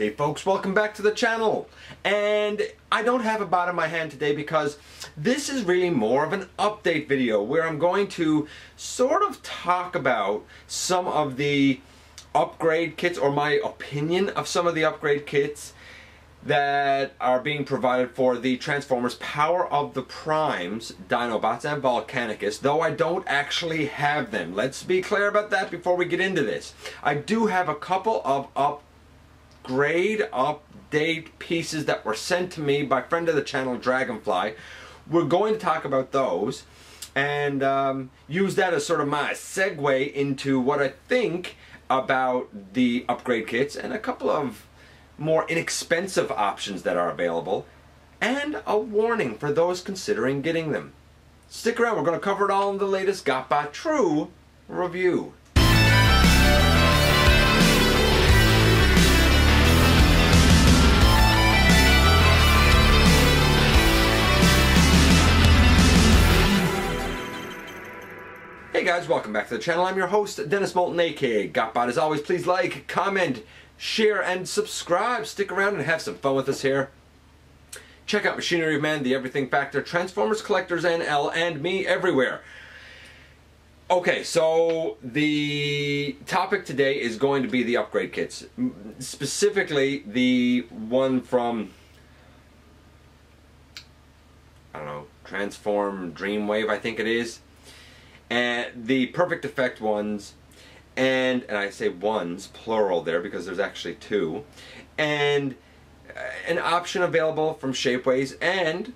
Hey folks, welcome back to the channel. And I don't have a bot in my hand today because this is really more of an update video where I'm going to sort of talk about some of the upgrade kits, or my opinion of some of the upgrade kits that are being provided for the Transformers Power of the Primes, Dinobots, and Volcanicous, though I don't actually have them. Let's be clear about that before we get into this. I do have a couple of update pieces that were sent to me by friend of the channel, Dragonfly. We're going to talk about those and use that as sort of my segue into what I think about the upgrade kits and a couple of more inexpensive options that are available, and a warning for those considering getting them. Stick around, we're going to cover it all in the latest GotBot True review. Hey guys, welcome back to the channel. I'm your host, Dennis Moulton, aka GotBot. As always, please like, comment, share, and subscribe. Stick around and have some fun with us here. Check out Machinery of Man, The Everything Factor, Transformers Collectors NL, and me everywhere. Okay, so the topic today is going to be the upgrade kits. Specifically, the one from, I don't know, Transform Dreamwave, I think it is. And the Perfect Effect ones, and I say ones, plural there, because there's actually two, and an option available from Shapeways, and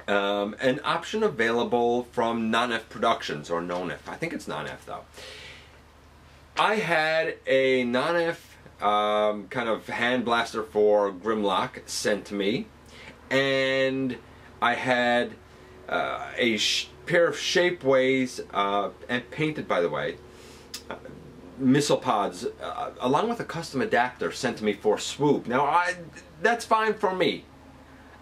an option available from Nonnef Productions, or Nonnef. I think it's Nonnef though. I had a Nonnef kind of hand blaster for Grimlock sent to me, and I had a pair of Shapeways, and painted by the way, missile pods, along with a custom adapter sent to me for Swoop. Now that's fine for me.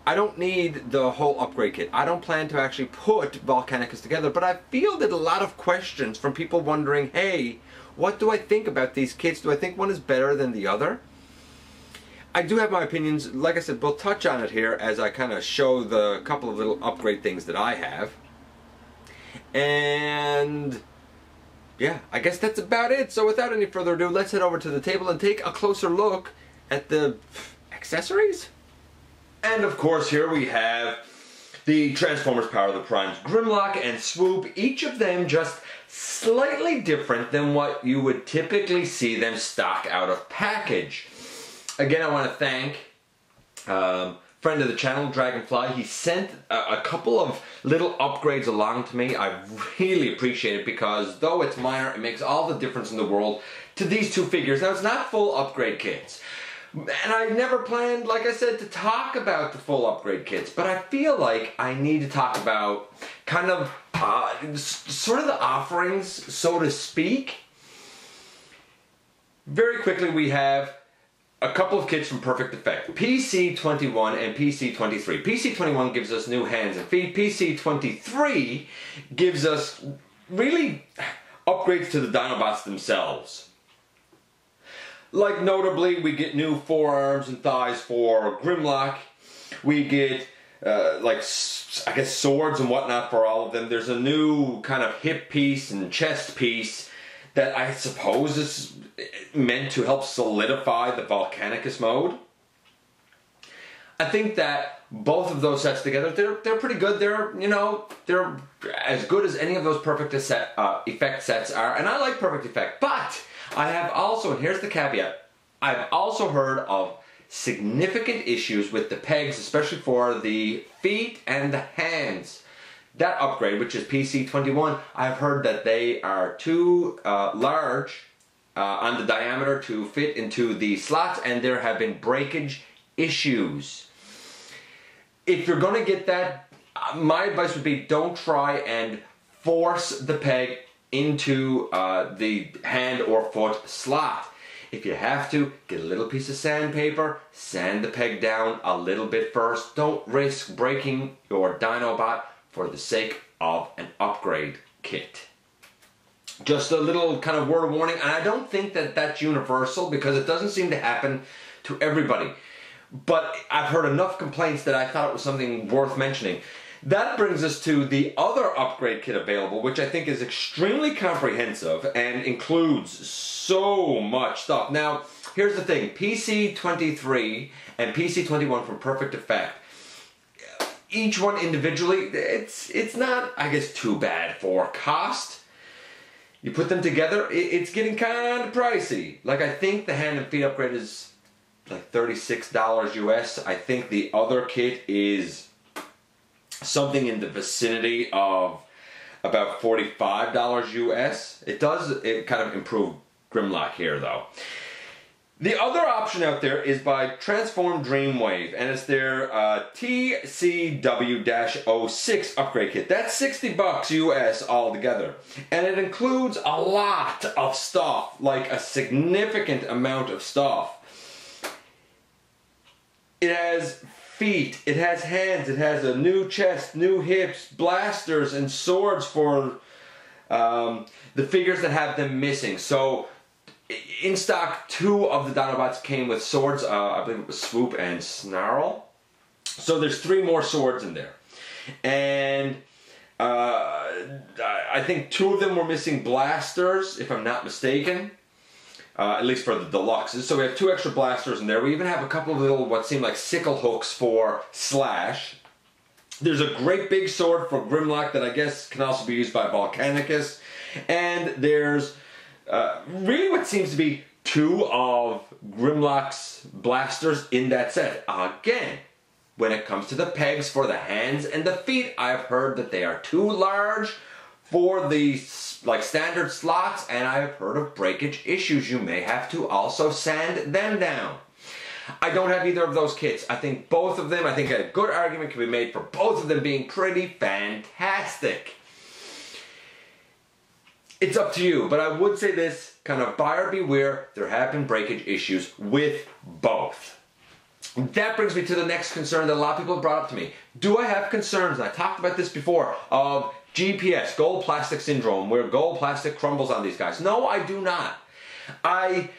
I don't need the whole upgrade kit. I don't plan to actually put Volcanicous together, but I fielded a lot of questions from people wondering, hey, what do I think about these kits? Do I think one is better than the other? I do have my opinions. Like I said, we'll touch on it here as I kind of show the couple of little upgrade things that I have. And yeah, I guess that's about it. So without any further ado, let's head over to the table and take a closer look at the accessories. And of course, here we have the Transformers Power of the Primes Grimlock and Swoop, each of them just slightly different than what you would typically see them stock out of package. Again, I want to thank friend of the channel, Dragonfly. He sent a couple of little upgrades along to me. I really appreciate it because though it's minor, it makes all the difference in the world to these two figures. Now, it's not full upgrade kits. And I never planned, like I said, to talk about the full upgrade kits, but I feel like I need to talk about kind of sort of the offerings, so to speak. Very quickly, we have a couple of kits from Perfect Effect, PC21 and PC23. PC21 gives us new hands and feet. PC23 gives us really upgrades to the Dinobots themselves. Like notably, we get new forearms and thighs for Grimlock. We get like, I guess, swords and whatnot for all of them. There's a new kind of hip piece and chest piece that I suppose is meant to help solidify the Volcanicous mode. I think that both of those sets together, they're pretty good. They're, you know, they're as good as any of those Perfect Effect sets are, and I like Perfect Effect. But I have also, and here's the caveat, I've also heard of significant issues with the pegs, especially for the feet and the hands. That upgrade, which is PC21, I've heard that they are too large on the diameter to fit into the slots, and there have been breakage issues. If you're going to get that, my advice would be don't try and force the peg into the hand or foot slot. If you have to, get a little piece of sandpaper, sand the peg down a little bit first. Don't risk breaking your Dinobot for the sake of an upgrade kit. Just a little kind of word of warning, and I don't think that that's universal because it doesn't seem to happen to everybody. But I've heard enough complaints that I thought it was something worth mentioning. That brings us to the other upgrade kit available, which I think is extremely comprehensive and includes so much stuff. Now, here's the thing. PC23 and PC21 from Perfect Effect, each one individually, it's not, I guess, too bad for cost. You put them together, it's getting kind of pricey. Like, I think the hand and feet upgrade is like $36 US. I think the other kit is something in the vicinity of about $45 US. It kind of improve Grimlock here though. The other option out there is by Transform Dreamwave, and it's their TCW-06 upgrade kit. That's $60 US altogether, and it includes a lot of stuff, like a significant amount of stuff. It has feet, it has hands, it has a new chest, new hips, blasters, and swords for the figures that have them missing. So in stock, 2 of the Dinobots came with swords. I believe it was Swoop and Snarl. So there's 3 more swords in there. And I think 2 of them were missing blasters, if I'm not mistaken. At least for the deluxes. So we have 2 extra blasters in there. We even have a couple of little, what seem like sickle hooks for Slash. There's a great big sword for Grimlock that I guess can also be used by Volcanicous. And there's really what seems to be 2 of Grimlock's blasters in that set. Again, when it comes to the pegs for the hands and the feet, I've heard that they are too large for the standard slots, and I've heard of breakage issues. You may have to also sand them down. I don't have either of those kits. I think both of them, I think a good argument can be made for both of them being pretty fantastic. It's up to you, but I would say this, kind of buyer beware, there have been breakage issues with both. That brings me to the next concern that a lot of people have brought up to me. Do I have concerns, and I talked about this before, of GPS, gold plastic syndrome, where gold plastic crumbles on these guys? No, I do not. I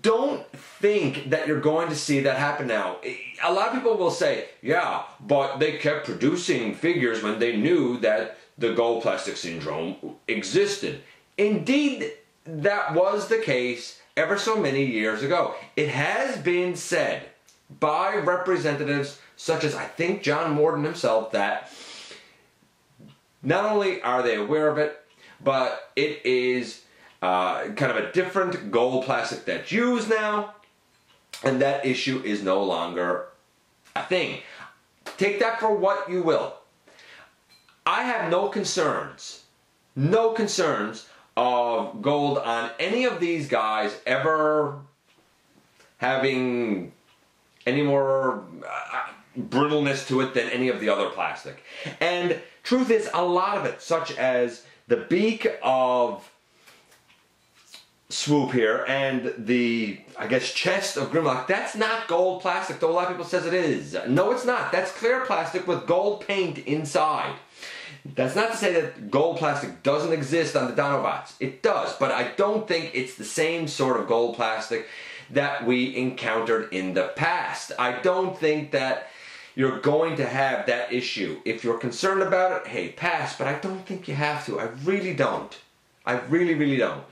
don't think that you're going to see that happen now. A lot of people will say, yeah, but they kept producing figures when they knew that the gold plastic syndrome existed. Indeed, that was the case ever so many years ago. It has been said by representatives such as, I think, John Morden himself, that not only are they aware of it, but it is kind of a different gold plastic that's used now, and that issue is no longer a thing. Take that for what you will. I have no concerns of gold on any of these guys ever having any more brittleness to it than any of the other plastic. And truth is, a lot of it, such as the beak of Swoop here and the, I guess, chest of Grimlock, that's not gold plastic, though a lot of people says it is. No, it's not. That's clear plastic with gold paint inside. That's not to say that gold plastic doesn't exist on the Dinobots. It does, but I don't think it's the same sort of gold plastic that we encountered in the past. I don't think that you're going to have that issue. If you're concerned about it, hey, pass, but I don't think you have to. I really don't. I really, really don't.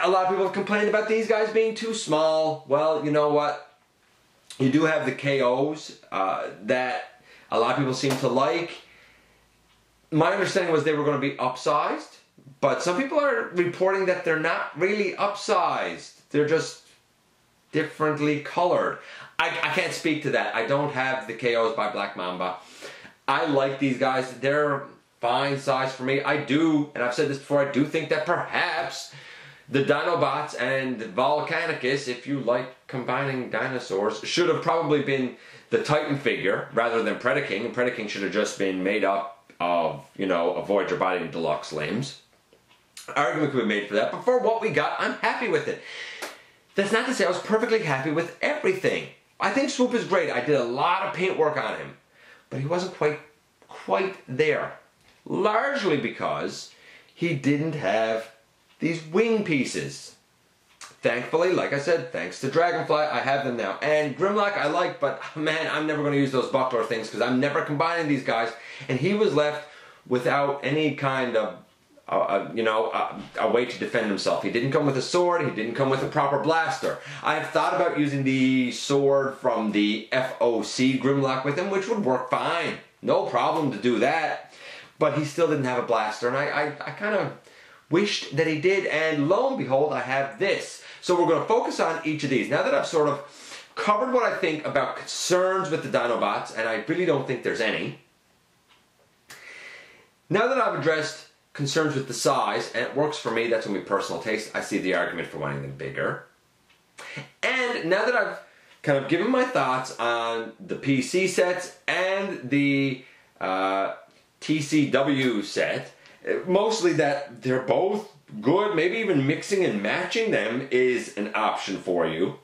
A lot of people have complained about these guys being too small. Well, you know what? You do have the KOs that a lot of people seem to like. My understanding was they were going to be upsized, but some people are reporting that they're not really upsized. They're just differently colored. I can't speak to that. I don't have the KOs by Black Mamba. I like these guys. They're fine size for me. I do, and I've said this before, I do think that perhaps the Dinobots and Volcanicous, if you like combining dinosaurs, should have probably been the Titan figure rather than Predaking, and Predaking should have just been made up of, you know, a Voyager body and deluxe limbs. Argument could be made for that, but for what we got, I'm happy with it. That's not to say I was perfectly happy with everything. I think Swoop is great. I did a lot of paint work on him, but he wasn't quite there. Largely because he didn't have these wing pieces. Thankfully, like I said, thanks to Dragonfly, I have them now. And Grimlock I like, but man, I'm never going to use those buckler things because I'm never combining these guys. And he was left without any kind of, a way to defend himself. He didn't come with a sword, he didn't come with a proper blaster. I've thought about using the sword from the FOC Grimlock with him, which would work fine. No problem to do that. But he still didn't have a blaster, and I kind of wished that he did, and lo and behold, I have this. So we're going to focus on each of these. Now that I've sort of covered what I think about concerns with the Dinobots, and I really don't think there's any. Now that I've addressed concerns with the size, and it works for me, that's going to be personal taste, I see the argument for wanting them bigger. And now that I've kind of given my thoughts on the PC sets and the TCW set, mostly that they're both good, maybe even mixing and matching them is an option for you.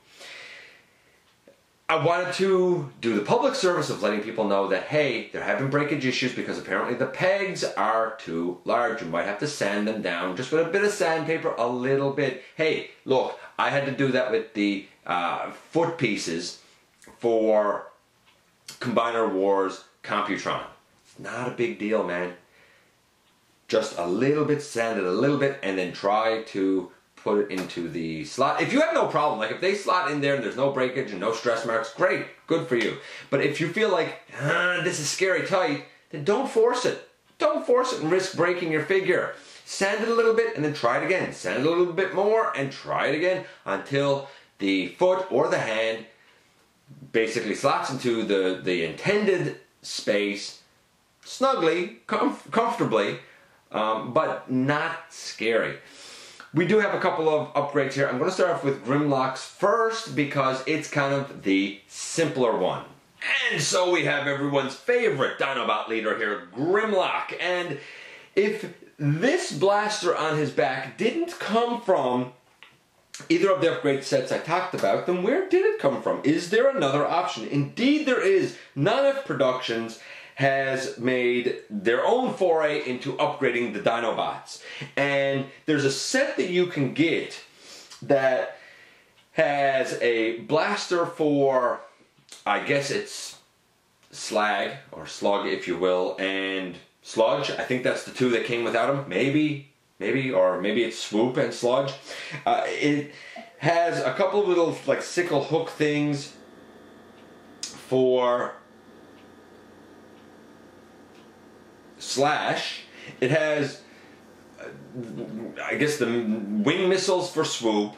I wanted to do the public service of letting people know that, hey, there have been breakage issues because apparently the pegs are too large. You might have to sand them down just with a bit of sandpaper, a little bit. Hey, look, I had to do that with the foot pieces for Combiner Wars Computron. It's not a big deal, man. Just a little bit, sand it a little bit, and then try to put it into the slot. If you have no problem, like if they slot in there and there's no breakage and no stress marks, great, good for you. But if you feel like, this is scary tight, then don't force it. Don't force it and risk breaking your figure. Sand it a little bit and then try it again. Sand it a little bit more and try it again until the foot or the hand basically slots into the intended space snugly, comfortably, but not scary. We do have a couple of upgrades here. I'm going to start off with Grimlocks first because it's kind of the simpler one. And so we have everyone's favorite Dinobot leader here, Grimlock. And if this blaster on his back didn't come from either of the upgrade sets I talked about, then where did it come from? Is there another option? Indeed there is. Nonnef Productions has made their own foray into upgrading the Dinobots. And there's a set that you can get that has a blaster for, I guess it's Slag, or Slug if you will, and Sludge. I think that's the two that came without them. Maybe, or maybe it's Swoop and Sludge. It has a couple of little like sickle hook things for Slash. It has, I guess, the wing missiles for Swoop.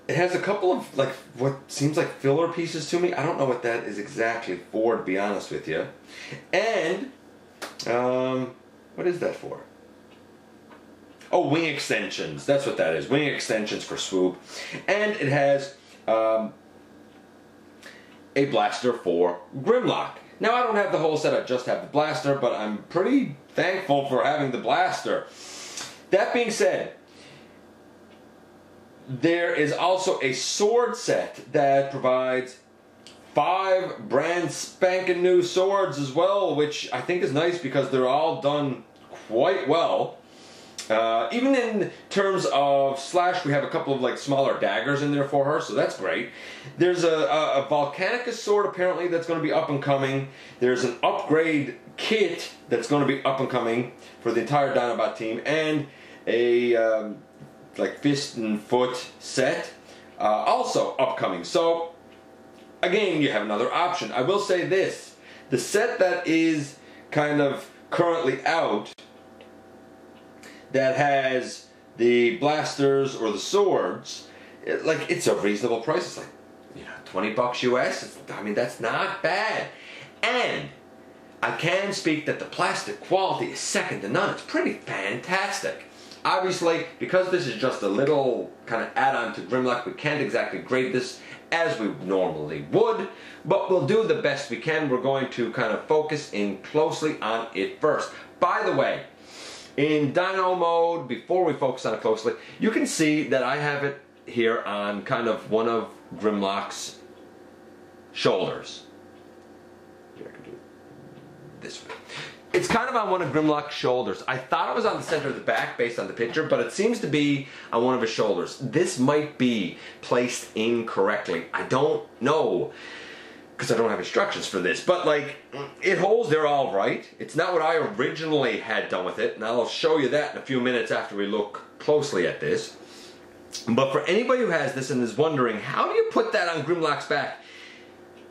It has a couple of, like, what seems like filler pieces to me. I don't know what that is exactly for, to be honest with you. And, what is that for? Oh, wing extensions. That's what that is. Wing extensions for Swoop. And it has a blaster for Grimlock. Now, I don't have the whole set, I just have the blaster, but I'm pretty thankful for having the blaster. That being said, there is also a sword set that provides 5 brand spanking new swords as well, which I think is nice because they're all done quite well. Even in terms of Slash, we have a couple of like smaller daggers in there for her, so that's great. There's a Volcanicous sword apparently that's going to be up and coming. There's an upgrade kit that's going to be up and coming for the entire Dinobot team, and a like fist and foot set also upcoming. So again, you have another option. I will say this: the set that is kind of currently out, that has the blasters or the swords, it's a reasonable price. It's like, $20 US. I mean, that's not bad. And I can speak that the plastic quality is second to none. It's pretty fantastic. Obviously, because this is just a little kind of add-on to Grimlock, we can't exactly grade this as we normally would, but we'll do the best we can. We're going to kind of focus in closely on it first. By the way, in Dino mode, before we focus on it closely, you can see that I have it here on kind of one of Grimlock's shoulders. Here, I can do it this way. It's It's kind of on one of Grimlock's shoulders. I thought it was on the center of the back based on the picture, but it seems to be on one of his shoulders. This might be placed incorrectly. I don't know, because I don't have instructions for this, but like, it holds there all right. It's not what I originally had done with it, and I'll show you that in a few minutes after we look closely at this. But for anybody who has this and is wondering, how do you put that on Grimlock's back?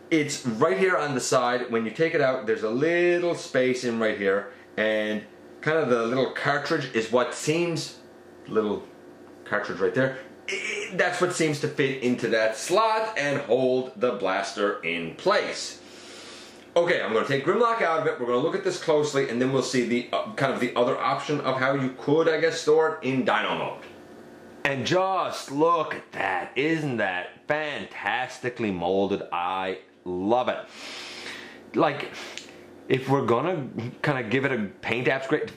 It's right here on the side. When you take it out, there's a little space in right here, and kind of the little cartridge is what seems, little cartridge right there, that's what seems to fit into that slot and hold the blaster in place. Okay, I'm going to take Grimlock out of it. We're going to look at this closely, and then we'll see the kind of the other option of how you could, I guess, store it in dyno mode. And just look at that. Isn't that fantastically molded? I love it. Like, if we're gonna kind of give it a paint apps grade,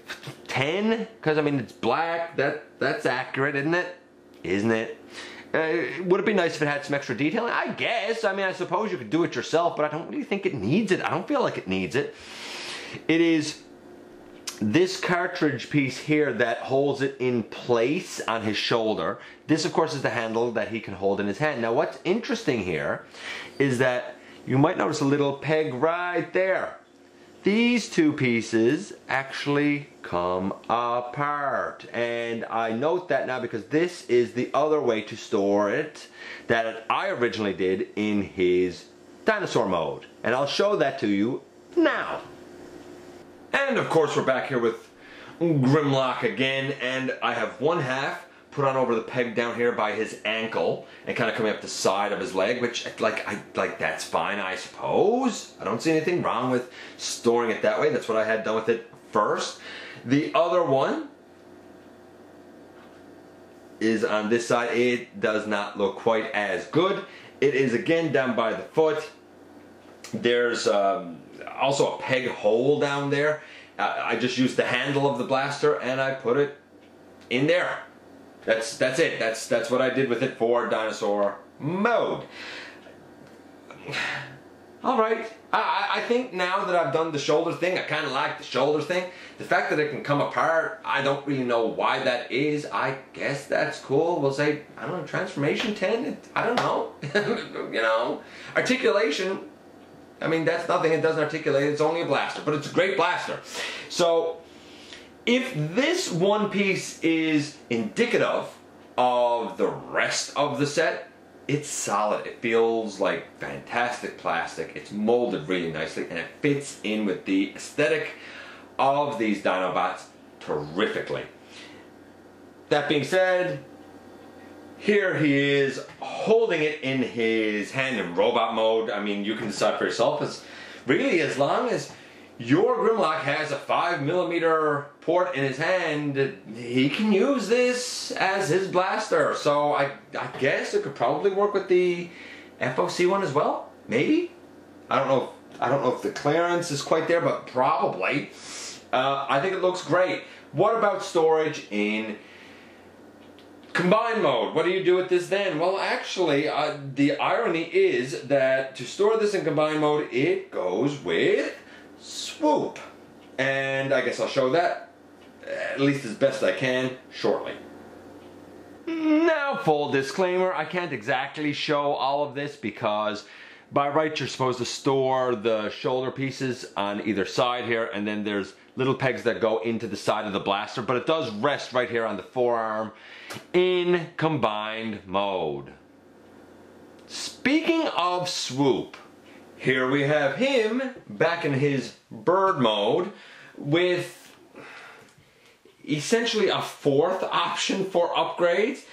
10, because I mean it's black, that's accurate, isn't it? Isn't it? Would it be nice if it had some extra detailing? I guess. I mean, I suppose you could do it yourself, but I don't really think it needs it. I don't feel like it needs it. It is this cartridge piece here that holds it in place on his shoulder. This, of course, is the handle that he can hold in his hand. Now, what's interesting here is that you might notice a little peg right there. These two pieces actually come apart, and I note that now because this is the other way to store it that I originally did in his dinosaur mode, and I'll show that to you now. And of course we're back here with Grimlock again, and I have one half put on over the peg down here by his ankle and kind of coming up the side of his leg, which like that's fine, I suppose. I don't see anything wrong with storing it that way. That's what I had done with it first. The other one is on this side. It does not look quite as good. It is again down by the foot. There's also a peg hole down there. I just used the handle of the blaster and I put it in there. That's it. That's what I did with it for dinosaur mode. All right. I think now that I've done the shoulder thing, I kind of like the shoulder thing. The fact that it can come apart, I don't really know why that is. I guess that's cool. We'll say, I don't know, transformation 10? I don't know. You know, articulation, I mean, that's nothing. It doesn't articulate. It's only a blaster, but it's a great blaster. So if this one piece is indicative of the rest of the set, it's solid. It feels like fantastic plastic. It's molded really nicely, and it fits in with the aesthetic of these Dinobots terrifically. That being said, here he is holding it in his hand in robot mode. I mean, you can decide for yourself. It's really, as long as your Grimlock has a 5mm port in his hand, he can use this as his blaster. So I guess it could probably work with the FOC one as well. Maybe. I don't know if the clearance is quite there, but probably. I think it looks great. What about storage in combined mode? What do you do with this then? Well, actually, the irony is that to store this in combined mode, it goes with Swoop. And I guess I'll show that, at least as best I can, shortly. Now, full disclaimer, I can't exactly show all of this because by right you're supposed to store the shoulder pieces on either side here, and then there's little pegs that go into the side of the blaster, but it does rest right here on the forearm in combined mode. Speaking of Swoop, here we have him back in his bird mode with essentially a fourth option for upgrades.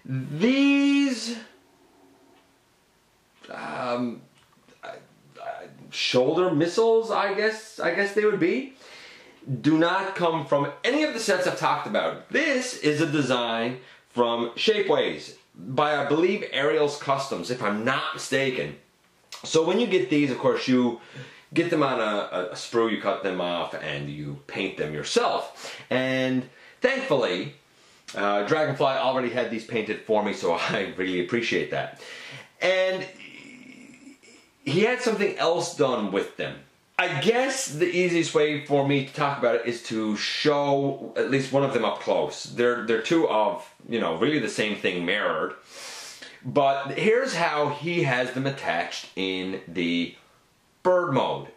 These shoulder missiles, I guess they would be, do not come from any of the sets I've talked about. This is a design from Shapeways by, I believe, Ariel's Customs, if I'm not mistaken. So when you get these, of course, you get them on a sprue, you cut them off, and you paint them yourself. And thankfully, Dragonfly already had these painted for me, so I really appreciate that. And he had something else done with them. I guess the easiest way for me to talk about it is to show at least one of them up close. They're two of, you know, really the same thing mirrored. But here's how he has them attached in the bird mode.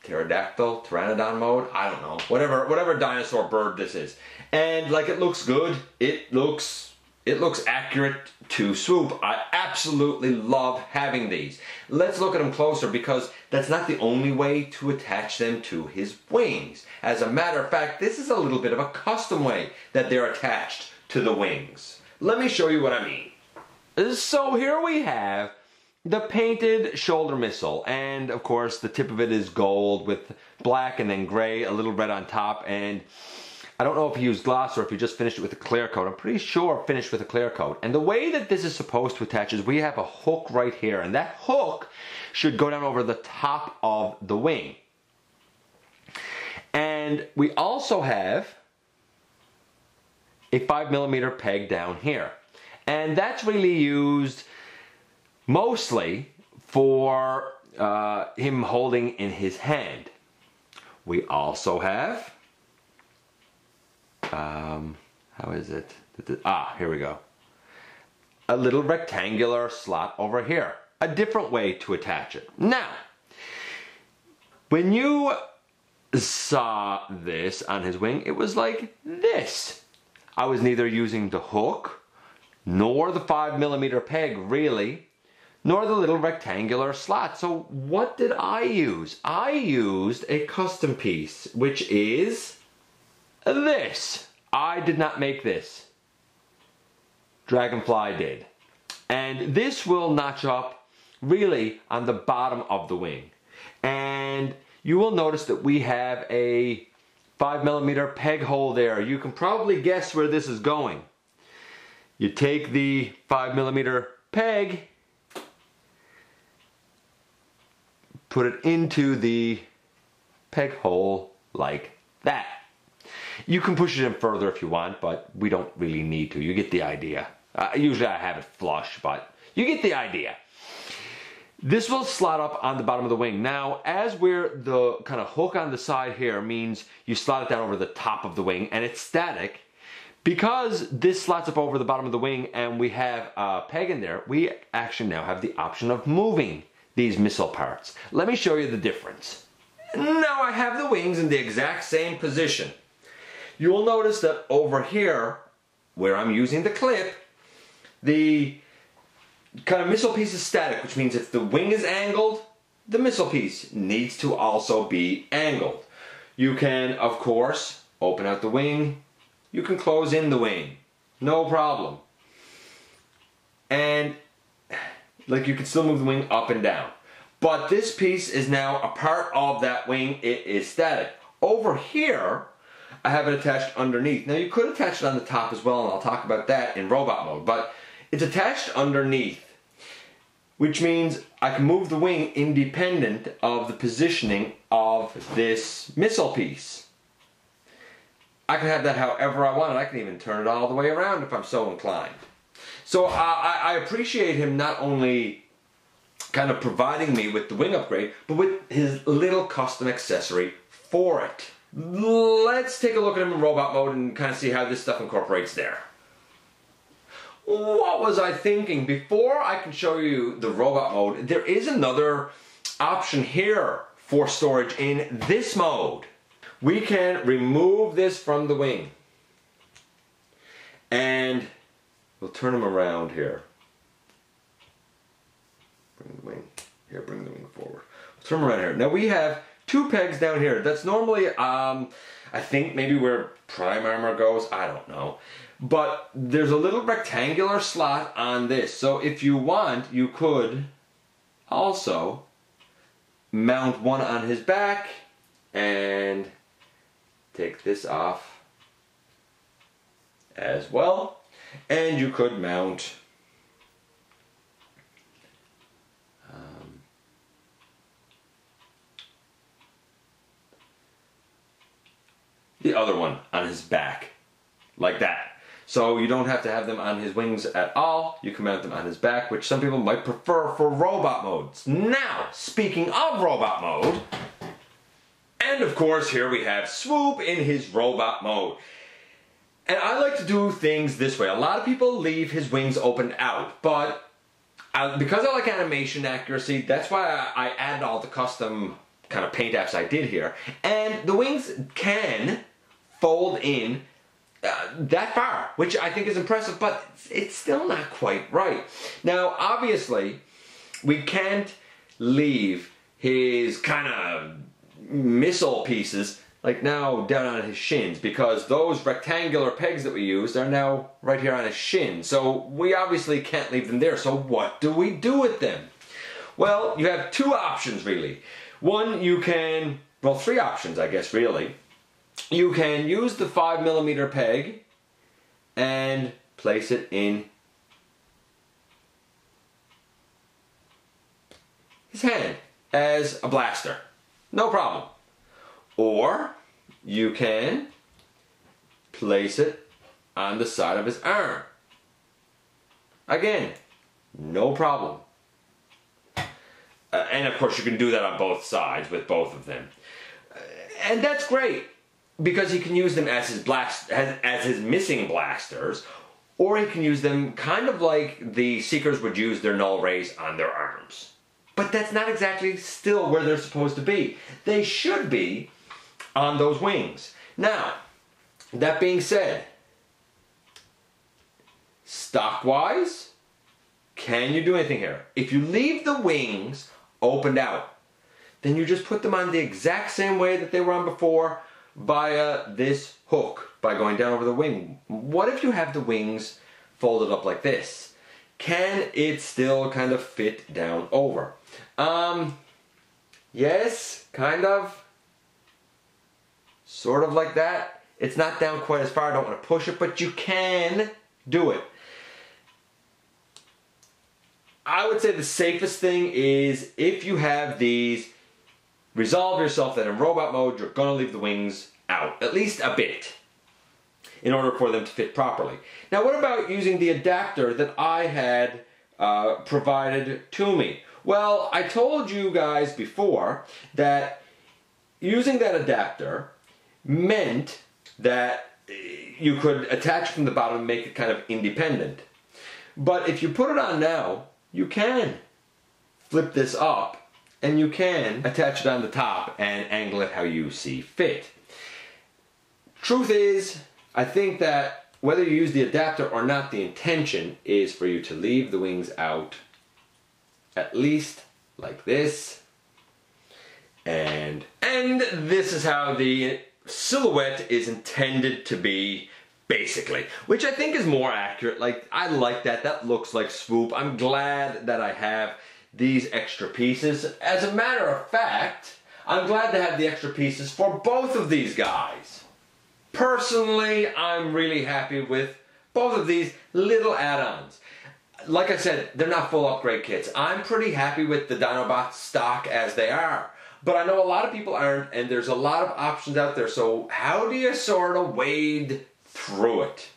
Pterodactyl, pteranodon mode, I don't know. Whatever dinosaur bird this is. And like, it looks good. It looks accurate to Swoop. I absolutely love having these. Let's look at them closer, because that's not the only way to attach them to his wings. As a matter of fact, this is a little bit of a custom way that they're attached to the wings. Let me show you what I mean. So here we have the painted shoulder missile, and of course the tip of it is gold with black and then gray, a little red on top, and I don't know if he used gloss or if he just finished it with a clear coat. I'm pretty sure finished with a clear coat. And the way that this is supposed to attach is we have a hook right here, and that hook should go down over the top of the wing. And we also have a 5mm peg down here. And that's really used mostly for him holding in his hand. We also have, how is it? Here we go. A little rectangular slot over here. A different way to attach it. Now, when you saw this on his wing, it was like this. I was neither using the hook, nor the 5mm peg really, nor the little rectangular slot. So what did I use? I used a custom piece, which is this. I did not make this. Dragonfly did. And this will notch up really on the bottom of the wing. And you will notice that we have a 5mm peg hole there. You can probably guess where this is going. You take the 5mm peg, put it into the peg hole like that. You can push it in further if you want, but we don't really need to. You get the idea. Usually I have it flush, but you get the idea. This will slot up on the bottom of the wing. Now, as we're the kind of hook on the side here means you slot it down over the top of the wing, and it's static. Because this slots up over the bottom of the wing and we have a peg in there, we actually now have the option of moving these missile parts. Let me show you the difference. Now I have the wings in the exact same position. You will notice that over here, where I'm using the clip, the kind of missile piece is static, which means if the wing is angled, the missile piece needs to also be angled. You can, of course, open out the wing. You can close in the wing. No problem. And like, you can still move the wing up and down. But this piece is now a part of that wing. It is static. Over here, I have it attached underneath. Now you could attach it on the top as well, and I'll talk about that in robot mode, but it's attached underneath, which means I can move the wing independent of the positioning of this missile piece. I can have that however I want, and I can even turn it all the way around if I'm so inclined. So I appreciate him not only kind of providing me with the wing upgrade, but with his little custom accessory for it. Let's take a look at him in robot mode and kind of see how this stuff incorporates there. What was I thinking? Before I can show you the robot mode, there is another option here for storage in this mode. We can remove this from the wing, and we'll turn him around here. Bring the wing here, bring the wing forward. We'll turn him around here. Now we have two pegs down here. That's normally, I think maybe where prime armor goes, I don't know. But there's a little rectangular slot on this. So if you want, you could also mount one on his back and take this off as well. And you could mount the other one on his back, like that. So you don't have to have them on his wings at all. You can mount them on his back, which some people might prefer for robot modes. Now, speaking of robot mode, And of course, here we have Swoop in his robot mode. And I like to do things this way. A lot of people leave his wings opened out, but because I like animation accuracy, that's why I added all the custom kind of paint apps I did here. And the wings can fold in that far, which I think is impressive, but it's still not quite right. Now, obviously, we can't leave his kind of missile pieces like now down on his shins, because those rectangular pegs that we used are now right here on his shin. So we obviously can't leave them there. So what do we do with them? Well, you have two options really. One, you can, well, three options I guess really. You can use the 5mm peg and place it in his hand as a blaster. No problem. Or you can place it on the side of his arm. Again, no problem. And of course you can do that on both sides with both of them. And that's great, because he can use them as his missing blasters, or he can use them kind of like the Seekers would use their null rays on their arms. But that's not exactly still where they're supposed to be. They should be on those wings. Now, that being said, stock-wise, can you do anything here? If you leave the wings opened out, then you just put them on the exact same way that they were on before via this hook, by going down over the wing. What if you have the wings folded up like this? Can it still kind of fit down over? Yes, kind of. Sort of like that. It's not down quite as far, I don't want to push it, but you can do it. I would say the safest thing is, if you have these, resolve yourself that in robot mode you're going to leave the wings out, at least a bit, in order for them to fit properly. Now what about using the adapter that I had provided to me? Well, I told you guys before that using that adapter meant that you could attach from the bottom and make it kind of independent. But if you put it on now, you can flip this up and you can attach it on the top and angle it how you see fit. Truth is, I think that whether you use the adapter or not, the intention is for you to leave the wings out at least like this. And this is how the silhouette is intended to be, basically, which I think is more accurate. Like, I like that. That looks like Swoop. I'm glad that I have these extra pieces. As a matter of fact, I'm glad to have the extra pieces for both of these guys. Personally, I'm really happy with both of these little add-ons. Like I said, they're not full upgrade kits. I'm pretty happy with the Dinobot stock as they are. But I know a lot of people aren't, and there's a lot of options out there, so how do you sort of wade through it?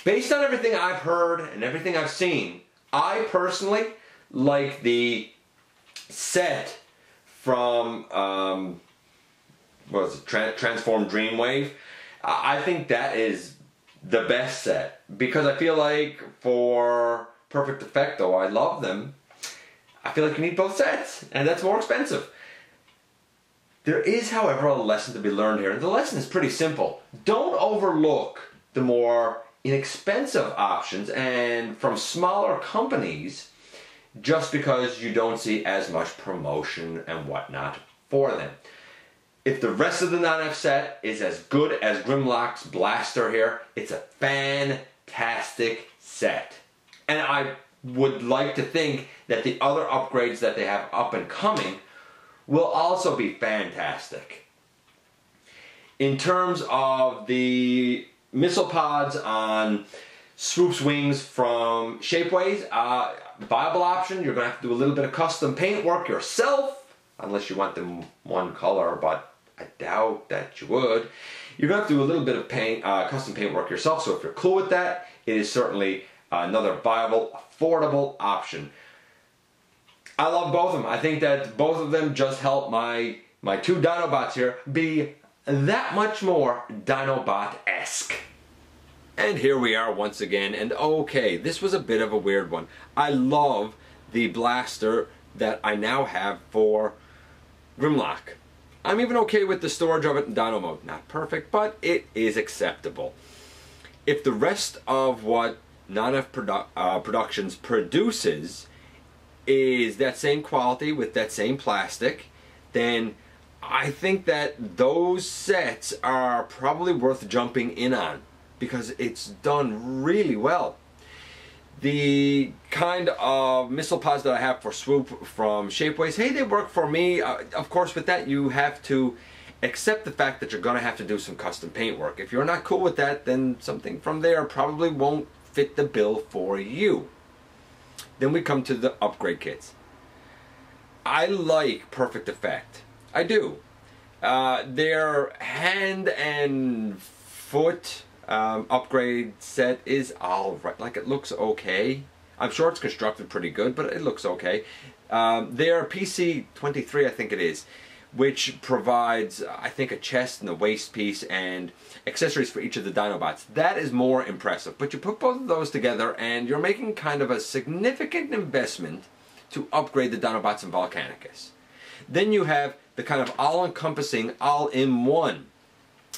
Based on everything I've heard and everything I've seen, I personally like the set from, what was it, Transform Dreamwave. I think that is the best set, because I feel like for Perfect Effect, though I love them, I feel like you need both sets, and that's more expensive. There is, however, a lesson to be learned here, and the lesson is pretty simple. Don't overlook the more inexpensive options and from smaller companies just because you don't see as much promotion and whatnot for them. If the rest of the Nonnef set is as good as Grimlock's blaster here, it's a fantastic set. And I would like to think that the other upgrades that they have up and coming will also be fantastic. In terms of the missile pods on Swoop's wings from Shapeways, viable option. You're going to have to do a little bit of custom paint work yourself, unless you want them one color, but I doubt that you would. You're going to have to do a little bit of custom paint work yourself, so if you're cool with that, it is certainly another viable, affordable option. I love both of them. I think that both of them just help my my two Dinobots here be that much more Dinobot-esque. And here we are once again, and okay, this was a bit of a weird one. I love the blaster that I now have for Grimlock. I'm even okay with the storage of it in Dino mode. Not perfect, but it is acceptable. If the rest of what Nonnef Productions produces is that same quality with that same plastic, then I think that those sets are probably worth jumping in on because it's done really well. The kind of missile pods that I have for Swoop from Shapeways, hey, they work for me. Of course, with that, you have to accept the fact that you're going to have to do some custom paint work. If you're not cool with that, then something from there probably won't fit the bill for you. Then we come to the upgrade kits. I like Perfect Effect. I do. Their hand and foot upgrade set is alright. Like, it looks okay. I'm sure it's constructed pretty good, but it looks okay. Their PC-23, I think it is, which provides, I think, a chest and a waist piece and accessories for each of the Dinobots. That is more impressive. But you put both of those together and you're making kind of a significant investment to upgrade the Dinobots in Volcanicous. Then you have the kind of all-encompassing, all-in-one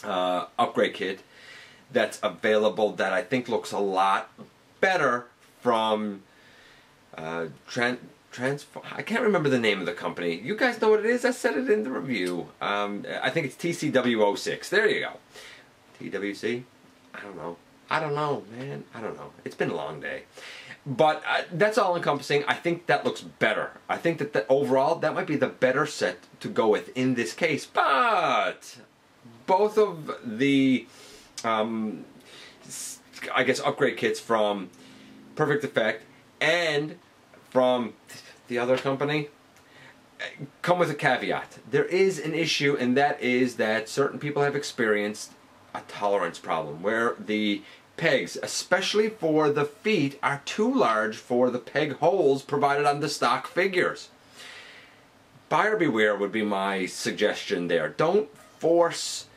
upgrade kit that's available that I think looks a lot better from I can't remember the name of the company. You guys know what it is? I said it in the review. I think it's TCW06. There you go. TWC? I don't know. I don't know, man. I don't know. It's been a long day. But that's all encompassing. I think that looks better. I think that overall, that might be the better set to go with in this case. But both of the, I guess, upgrade kits from Perfect Effect and from the other company come with a caveat. There is an issue, and that is that certain people have experienced a tolerance problem where the pegs, especially for the feet, are too large for the peg holes provided on the stock figures. Buyer beware would be my suggestion there. Don't force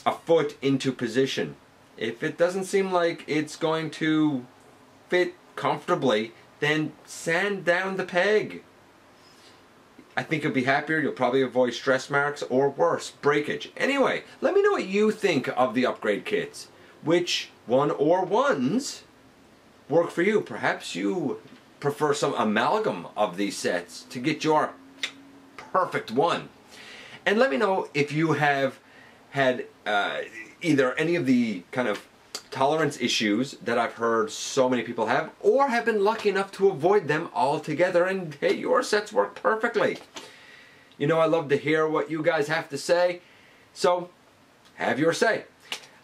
a foot into position. If it doesn't seem like it's going to fit comfortably, then sand down the peg. I think you'll be happier. You'll probably avoid stress marks or worse, breakage. Anyway, let me know what you think of the upgrade kits. Which one or ones work for you? Perhaps you prefer some amalgam of these sets to get your perfect one. And let me know if you have had either any of the kind of tolerance issues that I've heard so many people have, or have been lucky enough to avoid them altogether, and hey, your sets work perfectly. You know, I love to hear what you guys have to say, so have your say.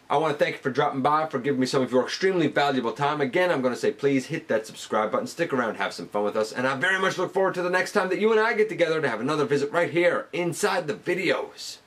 I want to thank you for dropping by, for giving me some of your extremely valuable time. Again, I'm going to say please hit that subscribe button, stick around, have some fun with us, and I very much look forward to the next time that you and I get together to have another visit right here inside the videos.